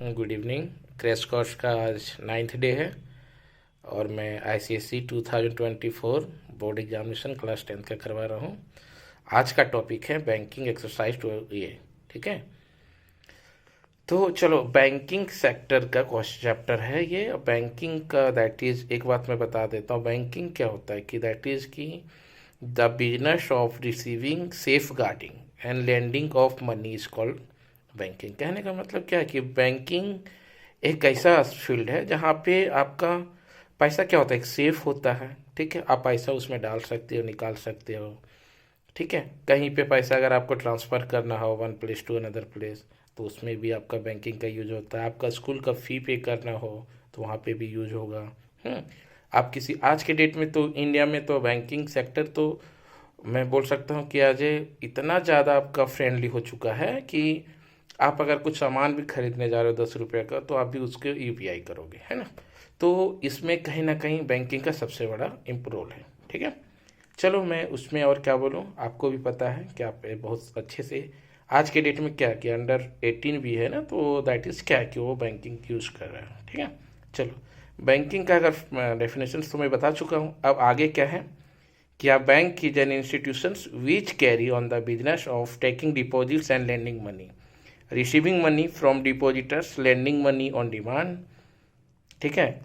Good evening. Crash course का आज 9th day है और मैं ICSE 2024 board examination class 10th का करवा रहा हूँ। आज का टॉपिक है बैंकिंग एक्सरसाइज टू ये, ठीक है। तो चलो, बैंकिंग सेक्टर का क्वेश्चन चैप्टर है ये। बैंकिंग का दैट इज़, एक बात मैं बता देता हूँ, बैंकिंग क्या होता है कि दैट इज़ की the business of receiving, safeguarding and landing of money is called banking. कहने का मतलब क्या है कि बैंकिंग एक ऐसा फील्ड है जहाँ पे आपका पैसा क्या होता है, एक सेफ होता है, ठीक है। आप पैसा उसमें डाल सकते हो, निकाल सकते हो, ठीक है। कहीं पे पैसा अगर आपको ट्रांसफ़र करना हो one place to another place, तो उसमें भी आपका बैंकिंग का यूज होता है। आपका स्कूल का फ़ी पे करना हो तो वहाँ पे भी यूज होगा। आप किसी, आज के डेट में तो इंडिया में तो बैंकिंग सेक्टर तो मैं बोल सकता हूँ कि आज इतना ज़्यादा आपका फ्रेंडली हो चुका है कि आप अगर कुछ सामान भी खरीदने जा रहे हो 10 रुपये का, तो आप भी उसके UPI करोगे, है ना। तो इसमें कहीं ना कहीं बैंकिंग का सबसे बड़ा रोल है, ठीक है। चलो, मैं उसमें और क्या बोलूँ, आपको भी पता है कि आप बहुत अच्छे से आज के डेट में क्या कि अंडर 18 भी है ना, तो दैट इज़ क्या कि वो बैंकिंग यूज़ कर रहा है, ठीक है। चलो, बैंकिंग का अगर डेफिनेशन तो मैं बता चुका हूँ। अब आगे क्या है कि आ bank is an institutions which carry on the business of taking deposits and lending money, receiving money from depositors, lending money on demand, ठीक है।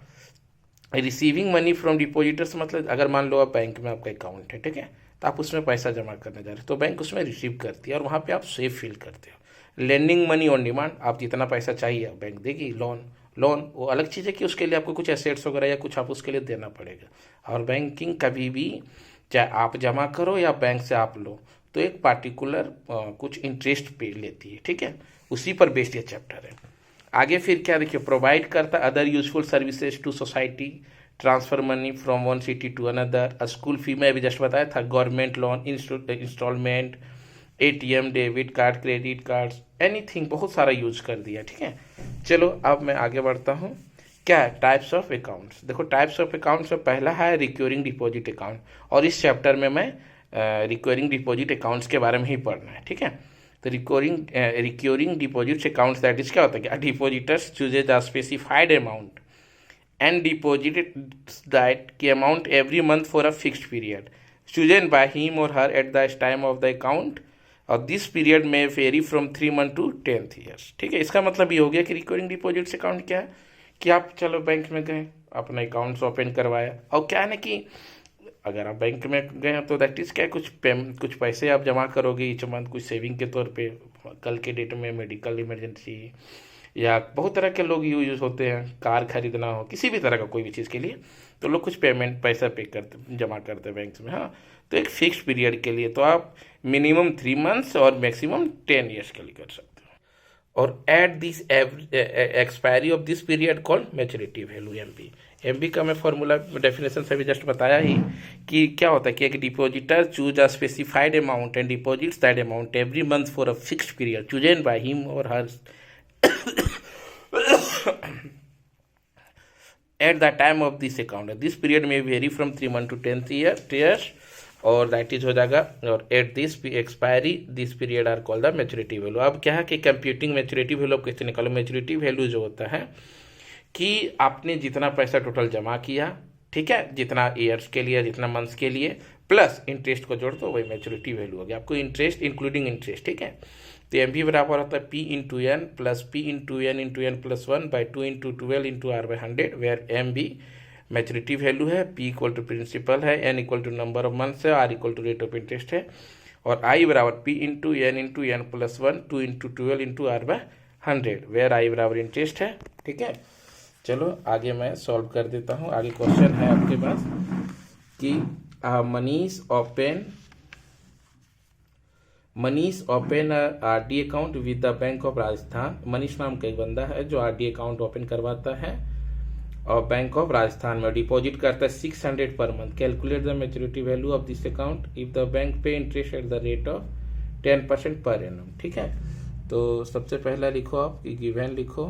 रिसीविंग मनी फ्रॉम डिपॉजिटर्स मतलब अगर मान लो आप बैंक में आपका अकाउंट है, ठीक है, तो आप उसमें पैसा जमा करने जा रहे हो, तो बैंक उसमें रिसीव करती है और वहाँ पे आप सेफ फील करते हो। लेंडिंग मनी ऑन डिमांड, आप जितना पैसा चाहिए बैंक देगी। लोन, लोन वो अलग चीज़ है कि उसके लिए आपको कुछ एसेट्स वगैरह या कुछ आप उसके लिए देना पड़ेगा। और बैंकिंग कभी भी, चाहे आप जमा करो या बैंक से आप लो, तो एक पार्टिकुलर कुछ इंटरेस्ट पे लेती है, ठीक है। उसी पर बेस्ड ये चैप्टर है। आगे फिर क्या देखिए, प्रोवाइड करता other useful services to society, transfer money from one city to another, school fee में अभी जस्ट बताया था, government loan, instalment, ATM, debit card, credit cards, anything, बहुत सारा यूज कर दिया, ठीक है। चलो, अब मैं आगे बढ़ता हूँ। क्या है टाइप्स ऑफ अकाउंट्स। देखो, टाइप्स ऑफ अकाउंट्स में पहला है रिक्योरिंग डिपॉजिट अकाउंट, और इस चैप्टर में मैं रिक्योरिंग डिपॉजिट अकाउंट्स के बारे में ही पढ़ना है, ठीक है। तो recurring deposit accounts that is क्या होता है कि depositors chooses a specified amount and deposits that amount every month for a fixed period chosen by him or her at the time of the account, और this period में vary from 3 month to 10 years, ठीक है। इसका मतलब ये हो गया कि रिकरिंग डिपॉजिट्स अकाउंट क्या है कि आप चलो बैंक में गए, अपना अकाउंट्स ओपन करवाया, और क्या है ना कि अगर आप बैंक में गए तो दैट इज़ क्या, कुछ पैसे आप जमा करोगे ईच मंथ, कुछ सेविंग के तौर पे, कल के डेट में मेडिकल इमरजेंसी या बहुत तरह के लोग यूज होते हैं, कार खरीदना हो, किसी भी तरह का कोई भी चीज़ के लिए, तो लोग कुछ पेमेंट पैसा पे करते, जमा करते हैं बैंक में, हाँ। तो एक फिक्स पीरियड के लिए तो आप मिनिमम 3 मंथ्स और मैक्सिमम 10 ईयर्स के लिए कर सकते हो। और at this expiry of this period called maturity value, MB का मैं फॉर्मूला डेफिनेशन से भी जस्ट बताया ही कि क्या होता है कि एक depositor choose a specified amount and deposits that amount every month for a fixed period chosen by him और हर at the time of this account. This period may vary from 3 month to 10 years, और that is हो जाएगा। और at this expiry this period are called the maturity value. अब क्या है कि computing maturity value कैसे निकालो। मैच्योरिटी वैल्यू जो होता है कि आपने जितना पैसा टोटल जमा किया, ठीक है, जितना ईयर्स के लिए, जितना मंथ्स के लिए, प्लस इंटरेस्ट को जोड़ दो, वही मैच्योरिटी वैल्यू हो गया। आपको इंटरेस्ट इंक्लूडिंग इंटरेस्ट, ठीक है। तो MB बराबर होता है P/N plus P/N+1 by 2/12 × 12 × R/100, where MB maturity value है, P इक्वल टू प्रिंसिपल है, N equal to number of months है, R equal to rate of interest है, और I बराबर P/N+N+1 2/12 × R/100, वेयर I बराबर इंटरेस्ट है, ठीक है। चलो, आगे मैं सॉल्व कर देता हूँ। आगे क्वेश्चन है आपके पास कि Manish open RD account with the bank of Rajasthan. Manish नाम का एक बंदा है जो RD अकाउंट ओपन करवाता है और बैंक ऑफ राजस्थान में डिपॉजिट करता है 600 पर month. Calculate the maturity value of this account if the bank pay interest at the rate of 10% per annum, ठीक है। तो सबसे पहला लिखो आप कि गिवन लिखो